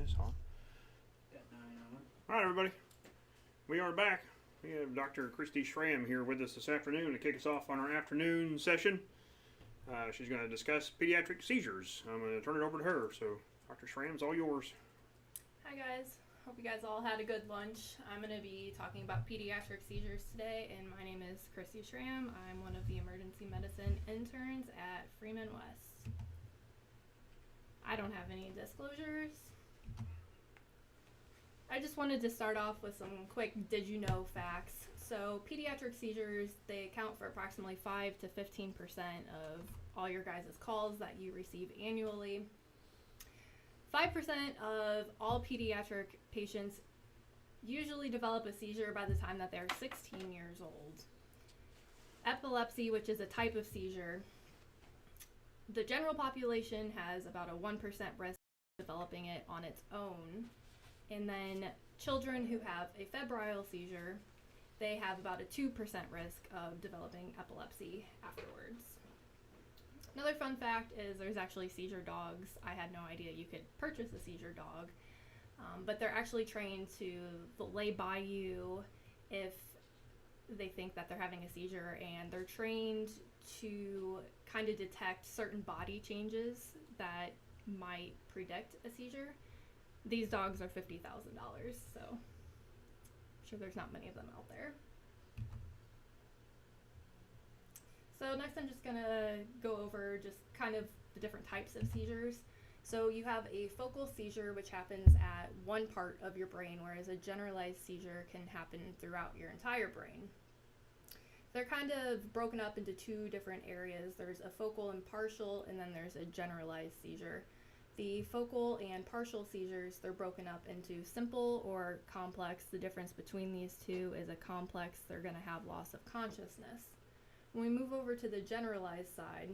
this on. Got 9 on. All right, everybody. We are back. We have Dr. Christy Schramm here with us this afternoon to kick us off on our afternoon session. She's going to discuss pediatric seizures. I'm going to turn it over to her. So, Dr. Schramm, it's all yours. Hi, guys. Hope you guys all had a good lunch. I'm going to be talking about pediatric seizures today, and my name is Christy Schramm. I'm one of the emergency medicine interns at Freeman West. I don't have any disclosures. I just wanted to start off with some quick did you know facts. So pediatric seizures, they account for approximately 5 to 15% of all your guys' calls that you receive annually. 5% of all pediatric patients usually develop a seizure by the time that they're 16 years old. Epilepsy, which is a type of seizure, the general population has about a 1% risk of developing it on its own. And then children who have a febrile seizure, they have about a 2% risk of developing epilepsy afterwards. Another fun fact is there's actually seizure dogs. I had no idea you could purchase a seizure dog, but they're actually trained to lay by you if they think that they're having a seizure, and they're trained to kind of detect certain body changes that might predict a seizure. These dogs are $50,000, so I'm sure there's not many of them out there. So next I'm just gonna go over just kind of the different types of seizures. So you have a focal seizure, which happens at one part of your brain, whereas a generalized seizure can happen throughout your entire brain. They're kind of broken up into two different areas. There's a focal and partial, and then there's a generalized seizure. The focal and partial seizures, they're broken up into simple or complex. The difference between these two is a complex, they're going to have loss of consciousness. When we move over to the generalized side,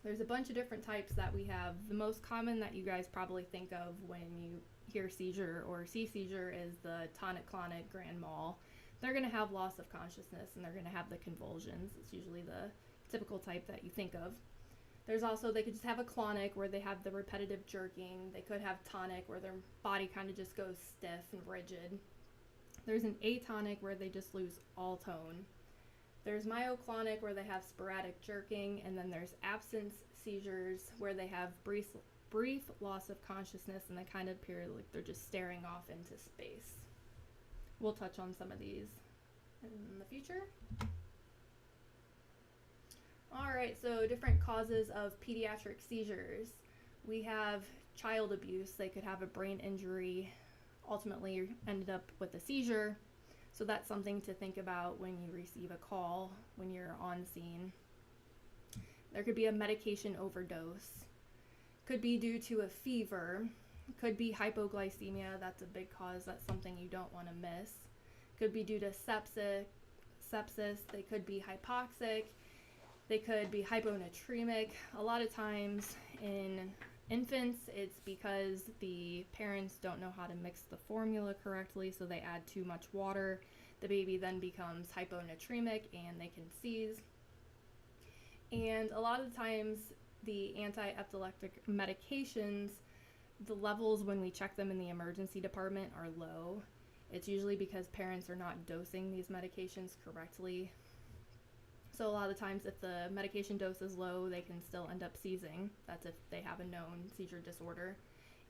there's a bunch of different types that we have. The most common that you guys probably think of when you hear seizure or see seizure is the Tonic-Clonic grand mal. They're going to have loss of consciousness and they're going to have the convulsions. It's usually the typical type that you think of. There's also, they could just have a clonic where they have the repetitive jerking. They could have tonic where their body kind of just goes stiff and rigid. There's an atonic where they just lose all tone. There's myoclonic where they have sporadic jerking, and then there's absence seizures where they have brief loss of consciousness and they kind of appear like they're just staring off into space. We'll touch on some of these in the future. Alright, so different causes of pediatric seizures. We have child abuse. They could have a brain injury, ultimately ended up with a seizure. So that's something to think about when you receive a call, when you're on scene. There could be a medication overdose. Could be due to a fever. Could be hypoglycemia. That's a big cause. That's something you don't want to miss. Could be due to sepsis. They could be hypoxic. They could be hyponatremic. A lot of times in infants, it's because the parents don't know how to mix the formula correctly, so they add too much water. The baby then becomes hyponatremic and they can seize. And a lot of the times, the anti-epileptic medications, the levels when we check them in the emergency department are low. It's usually because parents are not dosing these medications correctly. So a lot of times if the medication dose is low, they can still end up seizing. That's if they have a known seizure disorder.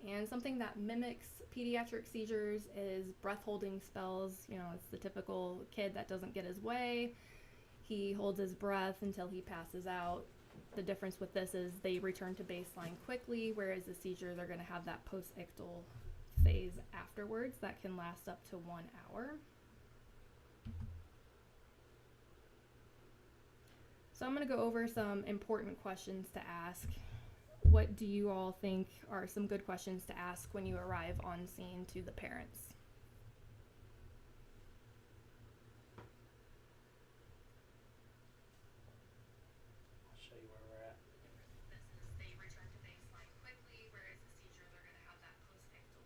And something that mimics pediatric seizures is breath-holding spells. You know, it's the typical kid that doesn't get his way. He holds his breath until he passes out. The difference with this is they return to baseline quickly, whereas the seizure, they're going to have that post-ictal phase afterwards that can last up to 1 hour. So I'm going to go over some important questions to ask. What do you all think are some good questions to ask when you arrive on scene to the parents? I'll show you where we're at. This is they return to baseline quickly, whereas the seizure, they're going to have that post-ictal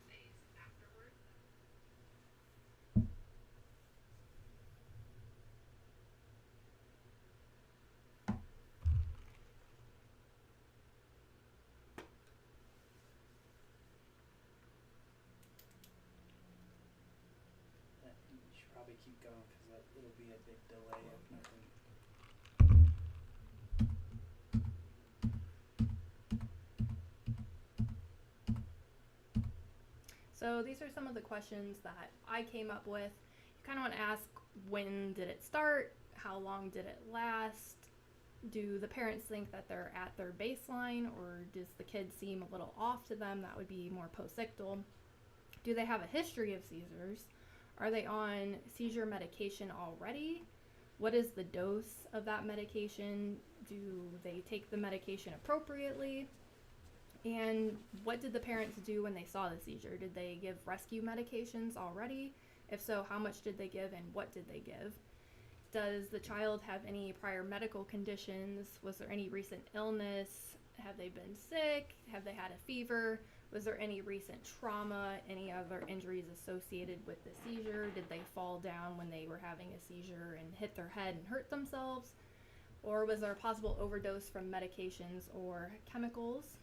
phase afterward. it'll be a big delay if nothing. So these are some of the questions that I came up with. You kind of want to ask, when did it start? How long did it last? Do the parents think that they're at their baseline, or does the kid seem a little off to them? That would be more postictal. Do they have a history of seizures? Are they on seizure medication already? What is the dose of that medication? Do they take the medication appropriately? And what did the parents do when they saw the seizure? Did they give rescue medications already? If so, how much did they give and what did they give? Does the child have any prior medical conditions? Was there any recent illness? Have they been sick? Have they had a fever? Was there any recent trauma? Any other injuries associated with the seizure? Did they fall down when they were having a seizure and hit their head and hurt themselves? Or was there a possible overdose from medications or chemicals?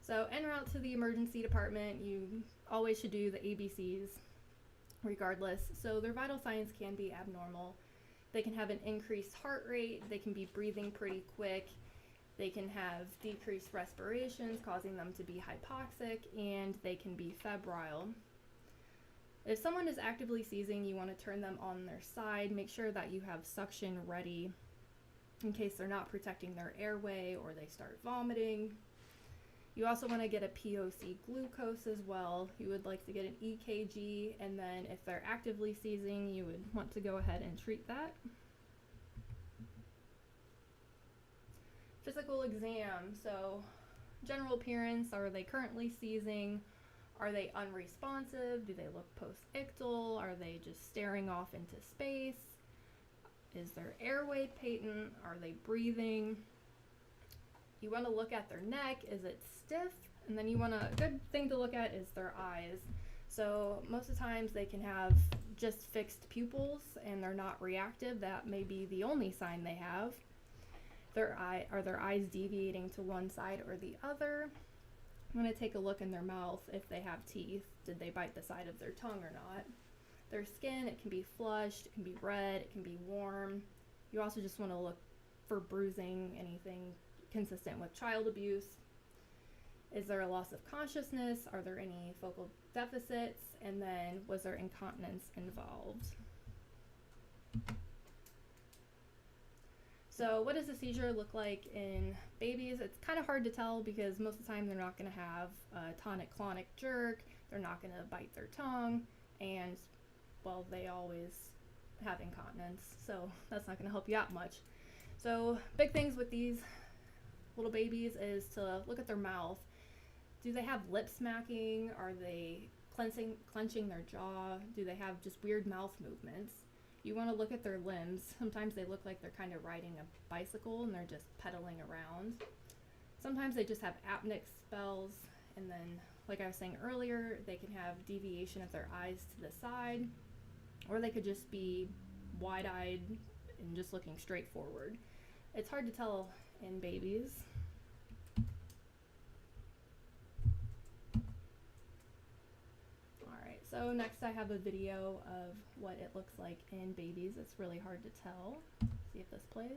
So en route to the emergency department, you always should do the ABCs regardless. So their vital signs can be abnormal. They can have an increased heart rate, they can be breathing pretty quick, they can have decreased respirations causing them to be hypoxic, and they can be febrile. If someone is actively seizing, you want to turn them on their side. Make sure that you have suction ready in case they're not protecting their airway or they start vomiting. You also want to get a POC glucose as well. You would like to get an EKG, and then if they're actively seizing, you would want to go ahead and treat that. Physical exam. So general appearance, are they currently seizing? Are they unresponsive? Do they look post-ictal? Are they just staring off into space? Is their airway patent? Are they breathing? You want to look at their neck. Is it stiff? And then a good thing to look at is their eyes. So most of the times they can have just fixed pupils and they're not reactive. That may be the only sign they have. Are their eyes deviating to one side or the other? I'm going to take a look in their mouth if they have teeth. Did they bite the side of their tongue or not? Their skin, it can be flushed, it can be red, it can be warm. You also just want to look for bruising, anything consistent with child abuse. Is there a loss of consciousness? Are there any focal deficits? And then was there incontinence involved? So what does a seizure look like in babies? It's kind of hard to tell because most of the time they're not going to have a tonic-clonic jerk, they're not going to bite their tongue, and well, they always have incontinence, so that's not going to help you out much. So big things with these little babies is to look at their mouth. Do they have lip smacking? Are they clenching their jaw? Do they have just weird mouth movements? You want to look at their limbs. Sometimes they look like they're kind of riding a bicycle and they're just pedaling around. Sometimes they just have apneic spells, and then, like I was saying earlier, they can have deviation of their eyes to the side, or they could just be wide-eyed and just looking straight forward. It's hard to tell in babies. Alright, so next I have a video of what it looks like in babies. It's really hard to tell. See if this plays.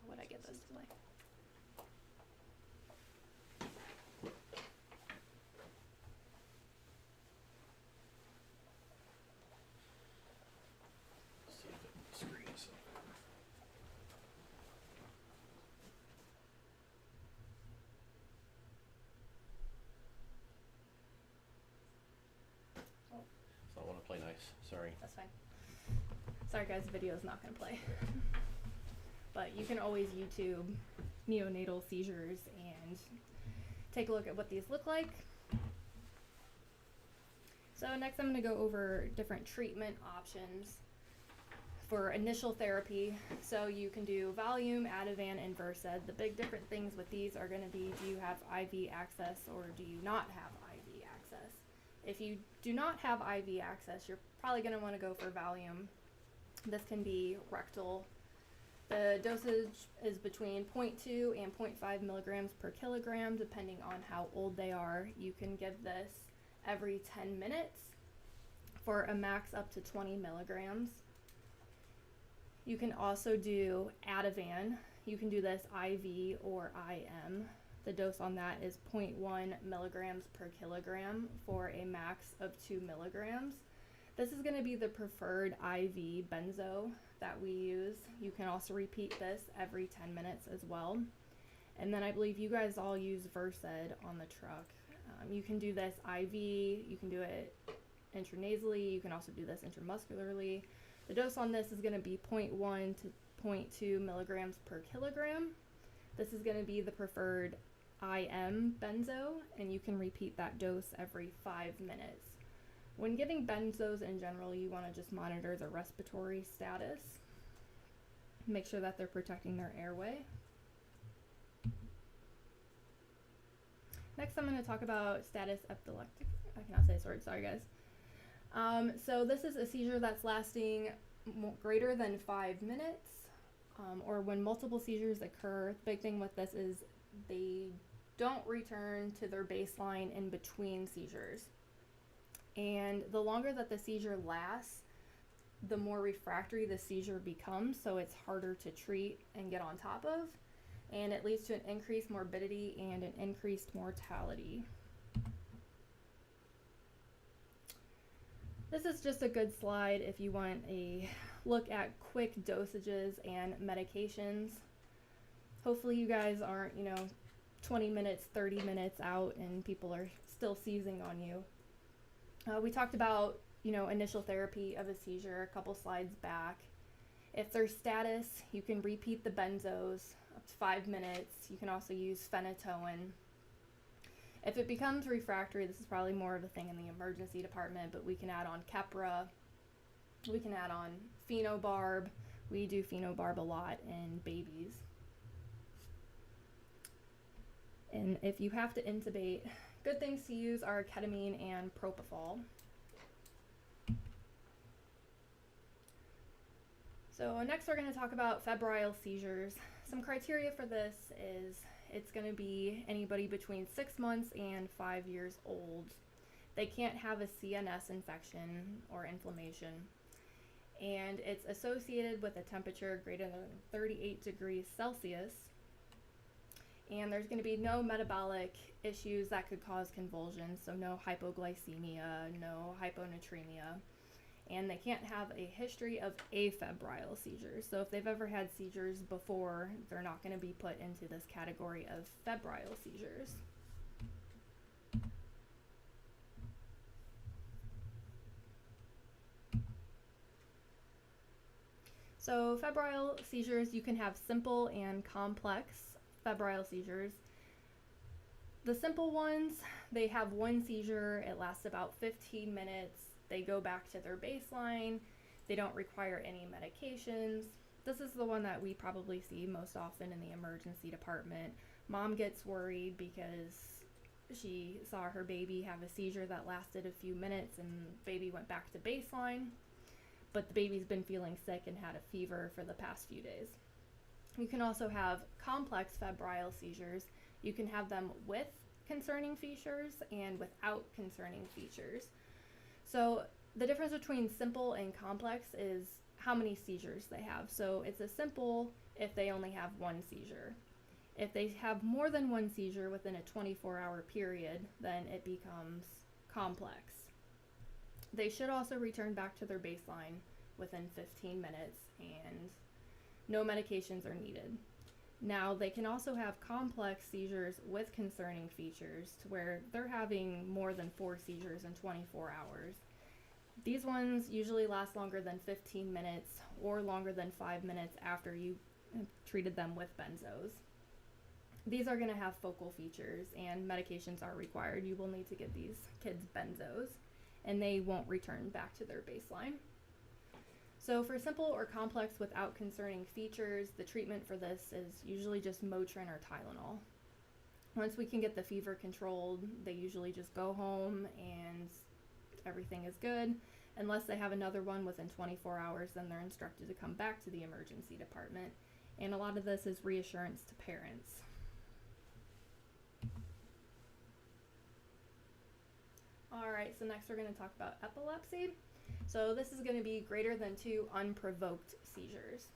How would I get this to play? See if it screens. So I want to play nice. Sorry. That's fine. Sorry guys, the video is not going to play. But you can always YouTube neonatal seizures and take a look at what these look like. So next I'm going to go over different treatment options for initial therapy. So you can do Valium, Ativan, and Versed. The big different things with these are going to be, do you have IV access or do you not have IV access? If you do not have IV access, you're probably going to want to go for Valium. This can be rectal. The dosage is between 0.2 and 0.5 milligrams per kilogram, depending on how old they are. You can give this every 10 minutes for a max up to 20 milligrams. You can also do Ativan. You can do this IV or IM. The dose on that is 0.1 milligrams per kilogram for a max of 2 milligrams. This is going to be the preferred IV benzo that we use. You can also repeat this every 10 minutes as well. And then I believe you guys all use Versed on the truck. You can do this IV, you can do it intranasally, you can also do this intramuscularly. The dose on this is going to be 0.1 to 0.2 milligrams per kilogram. This is going to be the preferred IM benzo, and you can repeat that dose every 5 minutes. When giving benzos in general, you want to just monitor the respiratory status. Make sure that they're protecting their airway. Next, I'm going to talk about status epileptic. I cannot say this word, sorry guys. So this is a seizure that's lasting greater than 5 minutes, or when multiple seizures occur. The big thing with this is they don't return to their baseline in between seizures. And the longer that the seizure lasts, the more refractory the seizure becomes, so it's harder to treat and get on top of, and it leads to an increased morbidity and an increased mortality. This is just a good slide if you want a look at quick dosages and medications. Hopefully you guys aren't, 20 minutes, 30 minutes out and people are still seizing on you. We talked about, initial therapy of a seizure a couple slides back. If there's status, you can repeat the benzos up to 5 minutes. You can also use phenytoin. If it becomes refractory, this is probably more of a thing in the emergency department, but we can add on Keppra. We can add on phenobarb. We do phenobarb a lot in babies. And if you have to intubate, good things to use are ketamine and propofol. So next we're going to talk about febrile seizures. Some criteria for this is it's going to be anybody between 6 months and 5 years old. They can't have a CNS infection or inflammation. And it's associated with a temperature greater than 38 degrees Celsius. And there's going to be no metabolic issues that could cause convulsions, so no hypoglycemia, no hyponatremia. And they can't have a history of afebrile seizures. So if they've ever had seizures before, they're not going to be put into this category of febrile seizures. So febrile seizures, you can have simple and complex febrile seizures. The simple ones, they have one seizure, it lasts about 15 minutes, they go back to their baseline, they don't require any medications. This is the one that we probably see most often in the emergency department. Mom gets worried because she saw her baby have a seizure that lasted a few minutes and baby went back to baseline, but the baby's been feeling sick and had a fever for the past few days. You can also have complex febrile seizures. You can have them with concerning features and without concerning features. So the difference between simple and complex is how many seizures they have. So it's a simple if they only have one seizure. If they have more than one seizure within a 24-hour period, then it becomes complex. They should also return back to their baseline within 15 minutes and no medications are needed. Now, they can also have complex seizures with concerning features to where they're having more than 4 seizures in 24 hours. These ones usually last longer than 15 minutes or longer than 5 minutes after you treated them with benzos. These are going to have focal features and medications are required. You will need to give these kids benzos and they won't return back to their baseline. So for simple or complex without concerning features, the treatment for this is usually just Motrin or Tylenol. Once we can get the fever controlled, they usually just go home and everything is good. Unless they have another one within 24 hours, then they're instructed to come back to the emergency department. And a lot of this is reassurance to parents. Alright, so next we're going to talk about epilepsy. So this is going to be greater than 2 unprovoked seizures.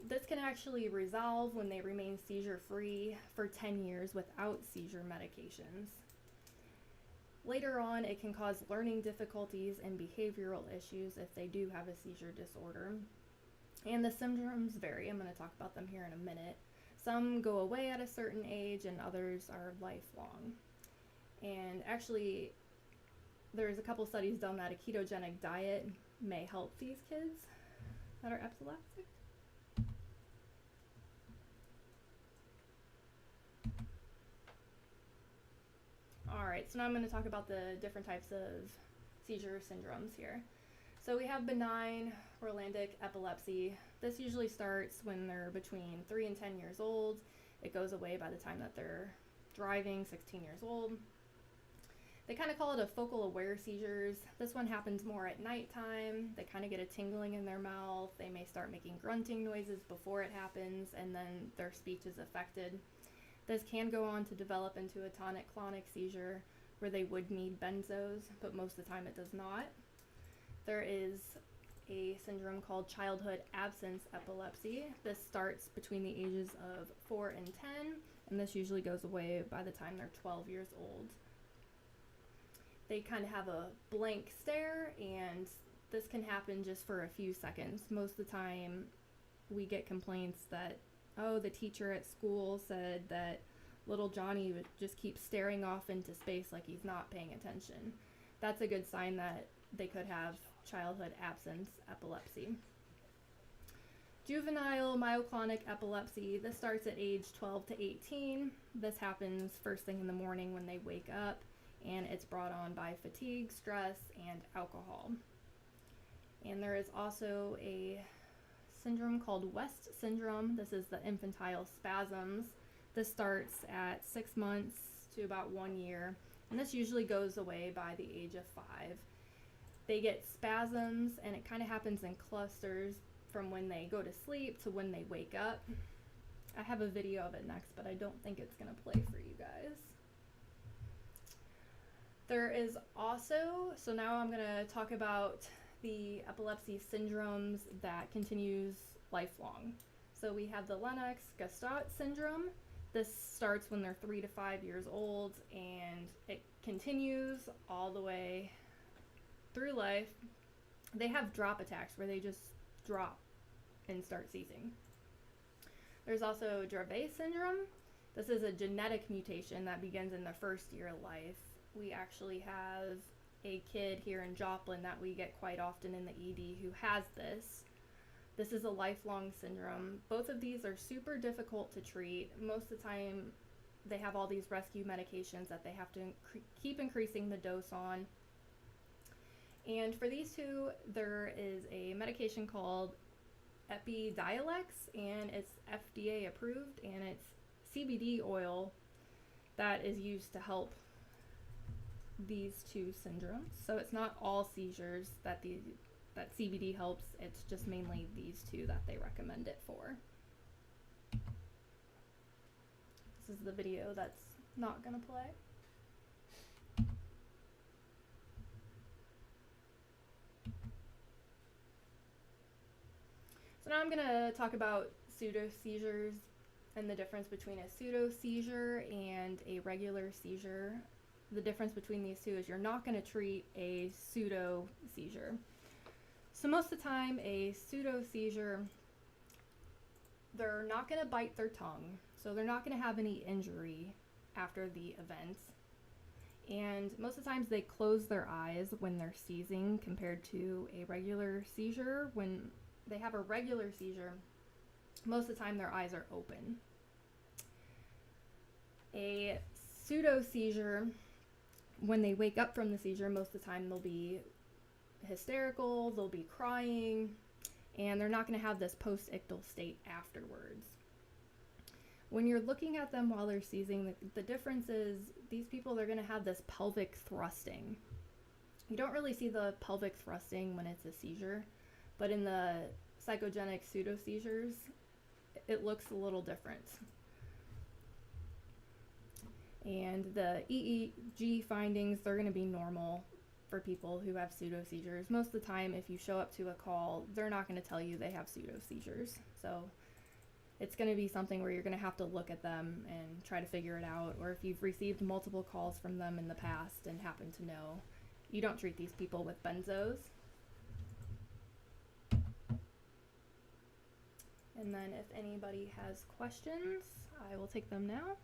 This can actually resolve when they remain seizure-free for 10 years without seizure medications. Later on, it can cause learning difficulties and behavioral issues if they do have a seizure disorder. And the symptoms vary. I'm going to talk about them here in a minute. Some go away at a certain age and others are lifelong. And actually, there's a couple studies done that a ketogenic diet may help these kids that are epileptic. Alright, so now I'm going to talk about the different types of seizure syndromes here. So we have benign Rolandic epilepsy. This usually starts when they're between 3 and 10 years old. It goes away by the time that they're driving, 16 years old. They kind of call it a focal aware seizures. This one happens more at nighttime. They kind of get a tingling in their mouth. They may start making grunting noises before it happens, and then their speech is affected. This can go on to develop into a tonic-clonic seizure where they would need benzos, but most of the time it does not. There is a syndrome called childhood absence epilepsy. This starts between the ages of 4 and 10, and this usually goes away by the time they're 12 years old. They kind of have a blank stare, and this can happen just for a few seconds. Most of the time we get complaints that, oh, the teacher at school said that little Johnny would just keep staring off into space like he's not paying attention. That's a good sign that they could have childhood absence epilepsy. Juvenile myoclonic epilepsy, this starts at age 12 to 18. This happens first thing in the morning when they wake up, and it's brought on by fatigue, stress, and alcohol. And there is also a syndrome called West syndrome. This is the infantile spasms. This starts at 6 months to about 1 year, and this usually goes away by the age of 5. They get spasms, and it kind of happens in clusters from when they go to sleep to when they wake up. I have a video of it next, but I don't think it's going to play for you guys. There is also, so now I'm going to talk about the epilepsy syndromes that continues lifelong. So we have the Lennox Gustat syndrome. This starts when they're 3 to 5 years old, and it continues all the way through life. They have drop attacks where they just drop and start seizing. There's also Dravet syndrome. This is a genetic mutation that begins in the first year of life. We actually have a kid here in Joplin that we get quite often in the ED who has this. This is a lifelong syndrome. Both of these are super difficult to treat. Most of the time they have all these rescue medications that they have to keep increasing the dose on. And for these two, there is a medication called Epidiolex, and it's FDA approved, and it's CBD oil that is used to help these two syndromes. So it's not all seizures that CBD helps, it's just mainly these two that they recommend it for. This is the video that's not gonna play. So now I'm gonna talk about pseudo seizures and the difference between a pseudo seizure and a regular seizure. The difference between these two is you're not going to treat a pseudo seizure. So most of the time, a pseudo seizure, they're not going to bite their tongue, so they're not going to have any injury after the event. And most of the times they close their eyes when they're seizing compared to a regular seizure. When they have a regular seizure, most of the time their eyes are open. A pseudo seizure, when they wake up from the seizure, most of the time they'll be hysterical, they'll be crying, and they're not going to have this post-ictal state afterwards. When you're looking at them while they're seizing, the difference is these people, they're going to have this pelvic thrusting. You don't really see the pelvic thrusting when it's a seizure, but in the psychogenic pseudo seizures, it looks a little different. And the EEG findings, they're going to be normal for people who have pseudo seizures. Most of the time, if you show up to a call, they're not going to tell you they have pseudo seizures. So it's going to be something where you're going to have to look at them and try to figure it out. Or if you've received multiple calls from them in the past and happen to know, you don't treat these people with benzos. And then if anybody has questions, I will take them now.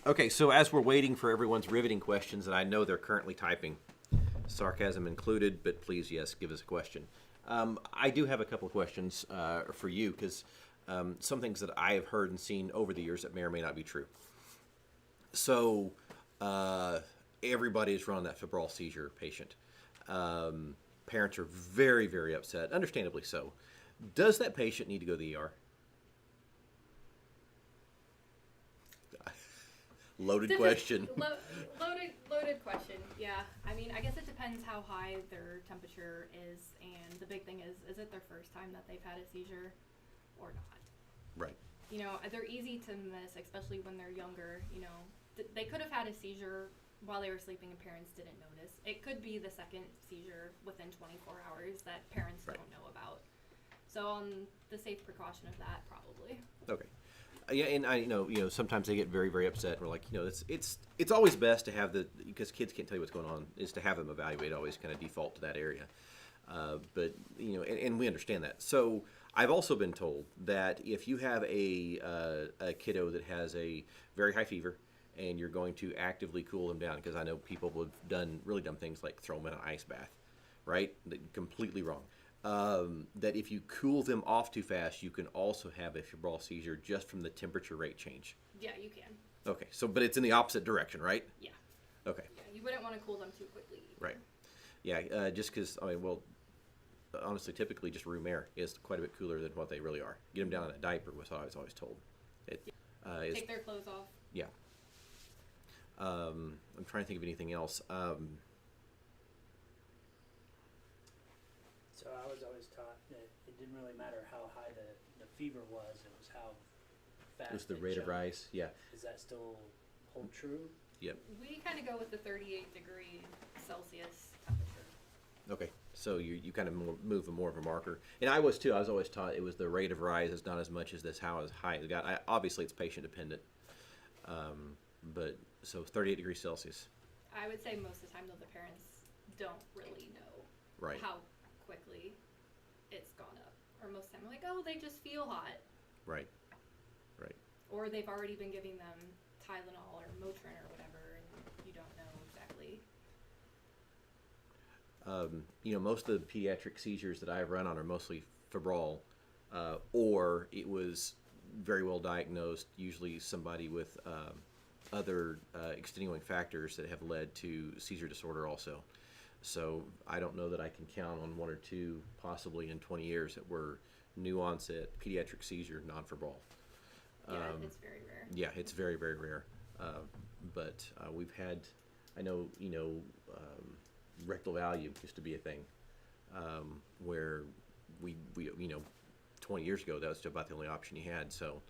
Okay, so as we're waiting for everyone's riveting questions, and I know they're currently typing, sarcasm included, but please, yes, give us a question. I do have a couple of questions for you, because some things that I have heard and seen over the years that may or may not be true. So everybody is running that febrile seizure patient. Parents are very, very upset, understandably so. Does that patient need to go to the ER? Loaded question. Loaded question. Yeah. I mean, I guess it depends how high their temperature is, and the big thing is it their first time that they've had a seizure or not? Right. You know, they're easy to miss, especially when they're younger. You know, they could have had a seizure while they were sleeping and parents didn't notice. It could be the second seizure within 24 hours that parents don't know about. So on the safe precaution of that, probably. Okay. Yeah, and I know sometimes they get very, very upset. We're like, it's always best to have because kids can't tell you what's going on, is to have them evaluate. Always kind of default to that area, but and we understand that. So I've also been told that if you have a kiddo that has a very high fever, and you're going to actively cool them down, because I know people have done really dumb things like throw them in an ice bath, right? Completely wrong. That if you cool them off too fast, you can also have a febrile seizure just from the temperature rate change. Yeah, you can. Okay, so but it's in the opposite direction, right? Yeah. Okay. Yeah, you wouldn't want to cool them too quickly either. Right. Yeah, just because, honestly, typically just room air is quite a bit cooler than what they really are. Get them down in a diaper was what I was always told. Take their clothes off. Yeah. I'm trying to think of anything else. So I was always taught that it didn't really matter how high the fever was, it was how fast It was the it rate of jumped. rise. Yeah. Does that still hold true? Yep. We kind of go with the 38 degree Celsius temperature. Okay, so you kind of move more of a marker, and I was too. I was always taught it was the rate of rise is not as much as this how high it got. Obviously, it's patient dependent, but so 38 degrees Celsius. I would say most of the time though the parents don't really know Right. how quickly it's gone up, or most of the time they're like, oh, they just feel hot, Right. Right. or they've already been giving them Tylenol or Motrin or whatever, and you don't know exactly. Most of the pediatric seizures that I've run on are mostly febrile, or it was very well diagnosed, usually somebody with other extenuating factors that have led to seizure disorder also. So I don't know that I can count on one or two, possibly in 20 years, that were new onset pediatric seizure, non-febrile. Yeah, it's very rare. Yeah, it's very, very rare. But we've had, I know, rectal Valium used to be a thing, where we 20 years ago, that was about the only option you had. So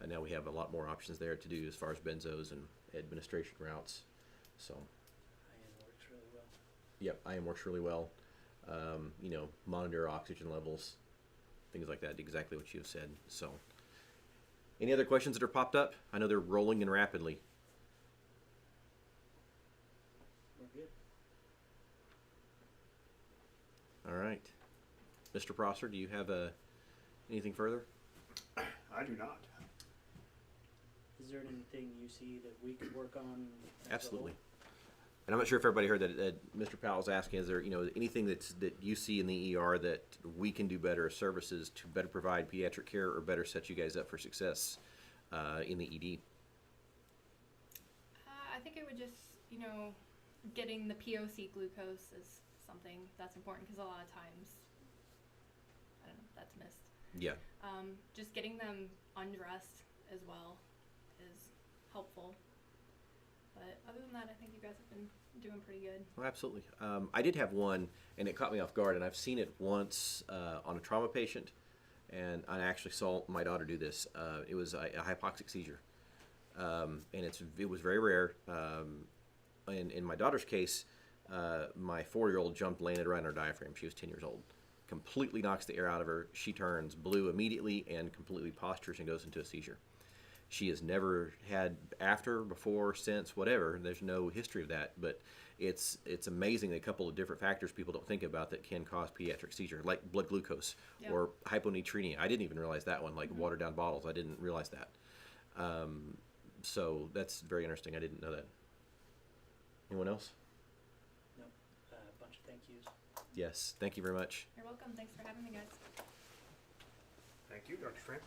now we have a lot more options there to do as far as benzos and administration routes. So. IM works really well. Yep, IM works really well. Monitor oxygen levels, things like that, exactly what you have said. So, any other questions that are popped up? I know they're rolling in rapidly. We're good. All right. Mr. Prosser, do you have Anything further? I do not. Is there anything you see that we could work on? as a Absolutely. whole? And I'm not sure if everybody heard that Mr. Powell's asking, is there, anything that you see in the ER that we can do better as services to better provide pediatric care or better set you guys up for success in the ED? I think it would just, getting the POC glucose is something that's important because a lot of times, I don't know, that's missed. Yeah. Just getting them undressed as well is helpful. But other than that, I think you guys have been doing pretty good. Well, absolutely. I did have one, and it caught me off guard, and I've seen it once on a trauma patient, and I actually saw my daughter do this. It was a hypoxic seizure, and it was very rare. In my daughter's case, my 4-year-old jumped, landed right on her diaphragm. She was 10 years old. Completely knocks the air out of her. She turns blue immediately and completely postures and goes into a seizure. She has never had after, before, since, whatever. There's no history of that, but it's amazing a couple of different factors people don't think about that can cause pediatric seizure, like blood glucose or hyponatremia. I didn't even realize that one, like watered down bottles. I didn't realize that. So that's very interesting. I didn't know that. Anyone else? No, a bunch of thank yous. Yes. Thank you very much. You're welcome. Thanks for having me, guys. Thank you, Dr. Schramm.